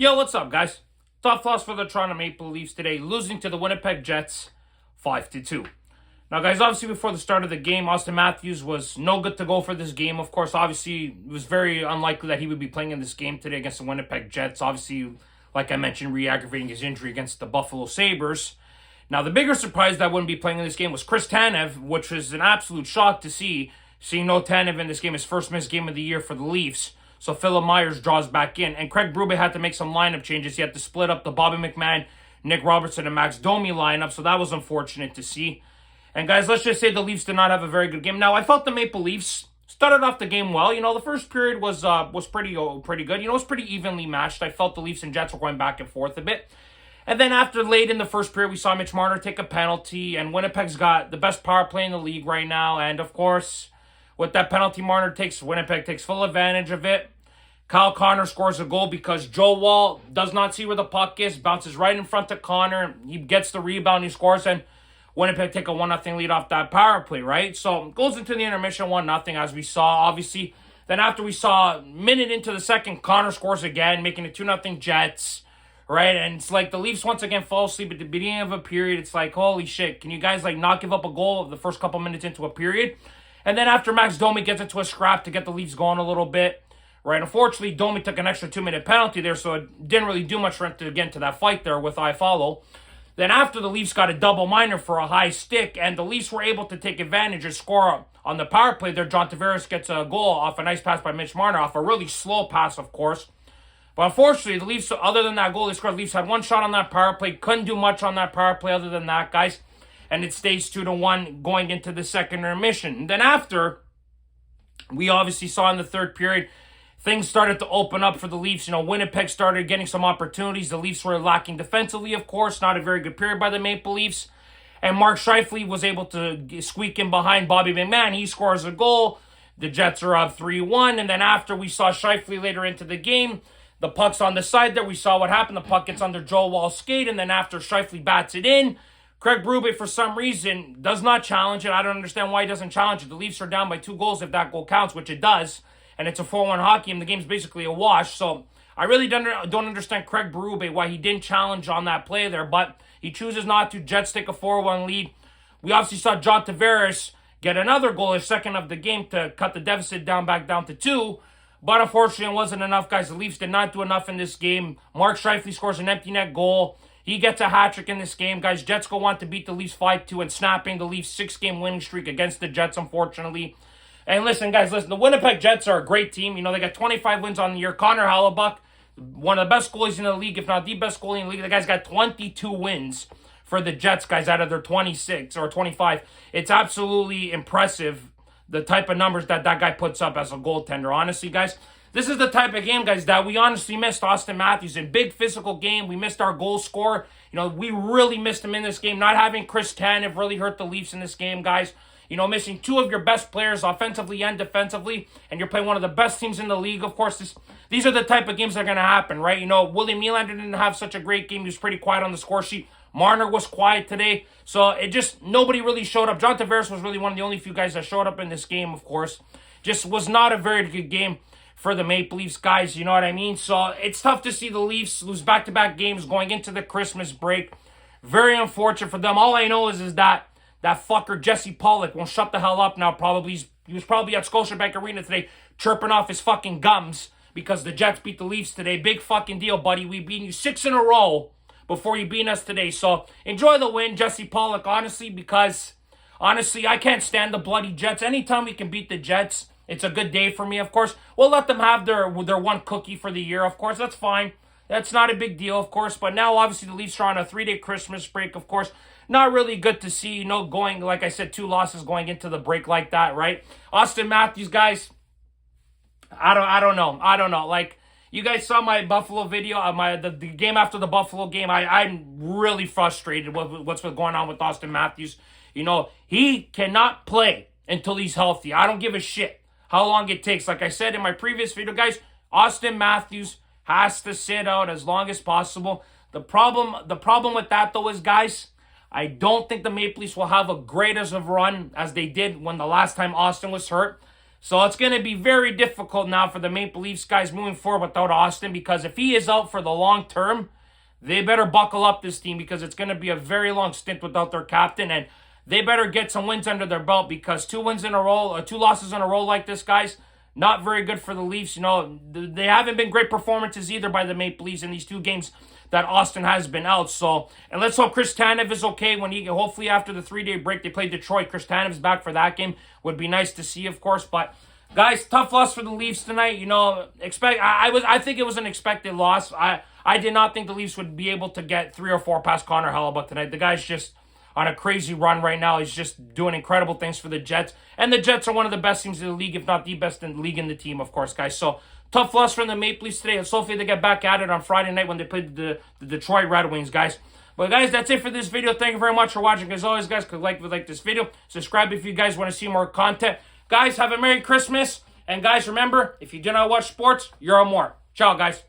Yo, what's up, guys? Tough loss for the Toronto Maple Leafs today, losing to the Winnipeg Jets 5-2. Now, guys, obviously before the start of the game, Austin Matthews was no good to go for this game. Of course, obviously, it was very unlikely that he would be playing in this game today against the Winnipeg Jets. Obviously, like I mentioned, re-aggravating his injury against the Buffalo Sabres. Now, the bigger surprise that wouldn't be playing in this game was Chris Tanev, which was an absolute shock to see. Seeing no Tanev in this game, his first missed game of the year for the Leafs. So Philip Myers draws back in. And Craig Berube had to make some lineup changes. He had to split up the Bobby McMann, Nick Robertson, and Max Domi lineup. So that was unfortunate to see. And guys, let's just say the Leafs did not have a very good game. Now, I felt the Maple Leafs started off the game well. You know, the first period was pretty good. You know, it was pretty evenly matched. I felt the Leafs and Jets were going back and forth a bit. And then after late in the first period, we saw Mitch Marner take a penalty. And Winnipeg's got the best power play in the league right now. And of course, with that penalty Marner takes, Winnipeg takes full advantage of it. Kyle Connor scores a goal because Joe Wall does not see where the puck is, bounces right in front of Connor. He gets the rebound, he scores, and Winnipeg take a 1-0 lead off that power play, right? So goes into the intermission 1-0 as we saw, obviously. Then after we saw a minute into the second, Connor scores again, making it 2-0 Jets, right? And it's like the Leafs once again fall asleep at the beginning of a period. It's like, holy shit, can you guys like not give up a goal the first couple minutes into a period? And then after Max Domi gets into a scrap to get the Leafs going a little bit, right? Unfortunately, Domi took an extra 2-minute penalty there, so it didn't really do much for him to get into that fight there with Iafallo. Then after the Leafs got a double minor for a high stick, and the Leafs were able to take advantage and score on the power play there. John Tavares gets a goal off a nice pass by Mitch Marner, off a really slow pass, of course. But unfortunately, the Leafs, other than that goal they scored, the Leafs had one shot on that power play. Couldn't do much on that power play other than that, guys. And it stays 2-1 going into the second intermission. And then after, we obviously saw in the third period, things started to open up for the Leafs. You know, Winnipeg started getting some opportunities. The Leafs were lacking defensively, of course. Not a very good period by the Maple Leafs. And Mark Scheifele was able to squeak in behind Bobby McMann. He scores a goal. The Jets are up 3-1. And then after we saw Scheifele later into the game, the puck's on the side there. We saw what happened. The puck gets under Joe Wall's skate. And then after Scheifele bats it in, Craig Berube, for some reason, does not challenge it. I don't understand why he doesn't challenge it. The Leafs are down by 2 goals if that goal counts, which it does. And it's a 4-1 hockey, and the game's basically a wash. So I really don't understand Craig Berube, why he didn't challenge on that play there. But he chooses not to. Jets take a 4-1 lead. We obviously saw John Tavares get another goal, his second of the game, to cut the deficit back down to 2. But unfortunately, it wasn't enough, guys. The Leafs did not do enough in this game. Mark Scheifele scores an empty net goal. He gets a hat trick in this game, guys. Jets go on to beat the Leafs 5-2 and snapping the Leafs' 6-game winning streak against the Jets, unfortunately. And listen, guys, the Winnipeg Jets are a great team. You know, they got 25 wins on the year. Connor Hellebuyck, one of the best goalies in the league, if not the best goalie in the league. The guy's got 22 wins for the Jets, guys, out of their 26 or 25. It's absolutely impressive, the type of numbers that guy puts up as a goaltender. Honestly, guys, this is the type of game, guys, that we honestly missed Austin Matthews in. Big physical game. We missed our goal scorer. You know, we really missed him in this game. Not having Chris Tanev really hurt the Leafs in this game, guys. You know, missing 2 of your best players offensively and defensively, and you're playing one of the best teams in the league. Of course, these are the type of games that are going to happen, right? You know, William Nylander didn't have such a great game. He was pretty quiet on the score sheet. Marner was quiet today. So it just, nobody really showed up. John Tavares was really one of the only few guys that showed up in this game, of course. Just was not a very good game for the Maple Leafs, guys. You know what I mean? So it's tough to see the Leafs lose back-to-back games going into the Christmas break. Very unfortunate for them. All I know is that fucker Jesse Pollock won't shut the hell up now, probably. He was probably at Scotiabank Arena today chirping off his fucking gums because the Jets beat the Leafs today. Big fucking deal, buddy. We beat you 6 in a row before you beat us today. So enjoy the win, Jesse Pollock, honestly, because, honestly, I can't stand the bloody Jets. Anytime we can beat the Jets, it's a good day for me, of course. We'll let them have their one cookie for the year, of course. That's fine. That's not a big deal, of course. But now, obviously, the Leafs are on a 3-day Christmas break, of course. Not really good to see, you know, going, like I said, 2 losses going into the break like that, right? Austin Matthews, guys, I don't know. Like, you guys saw my Buffalo video, the game after the Buffalo game. I'm really frustrated with what's going on with Austin Matthews. You know, he cannot play until he's healthy. I don't give a shit how long it takes. Like I said in my previous video, guys, Austin Matthews has to sit out as long as possible. The problem with that, though, is, guys, I don't think the Maple Leafs will have a great as of run as they did when the last time Austin was hurt. So it's going to be very difficult now for the Maple Leafs guys moving forward without Austin, because if he is out for the long term, they better buckle up this team, because it's going to be a very long stint without their captain, and they better get some wins under their belt, because 2 losses in a row like this, guys, not very good for the Leafs. You know, they haven't been great performances either by the Maple Leafs in these 2 games that Austin has been out. So, and let's hope Chris Tanev is okay when hopefully after the 3-day break, they play Detroit. Chris Tanev's back for that game. Would be nice to see, of course. But, guys, tough loss for the Leafs tonight. You know, I think it was an expected loss. I did not think the Leafs would be able to get 3 or 4 past Connor Hellebuyck tonight. The guy's just on a crazy run right now. He's just doing incredible things for the Jets. And the Jets are one of the best teams in the league, if not the best in the league in the team, of course, guys. So, tough loss from the Maple Leafs today. Let's hopefully they get back at it on Friday night when they play the Detroit Red Wings, guys. But, guys, that's it for this video. Thank you very much for watching. As always, guys, could like this video. Subscribe if you guys want to see more content. Guys, have a Merry Christmas. And, guys, remember, if you do not watch sports, you're a more. Ciao, guys.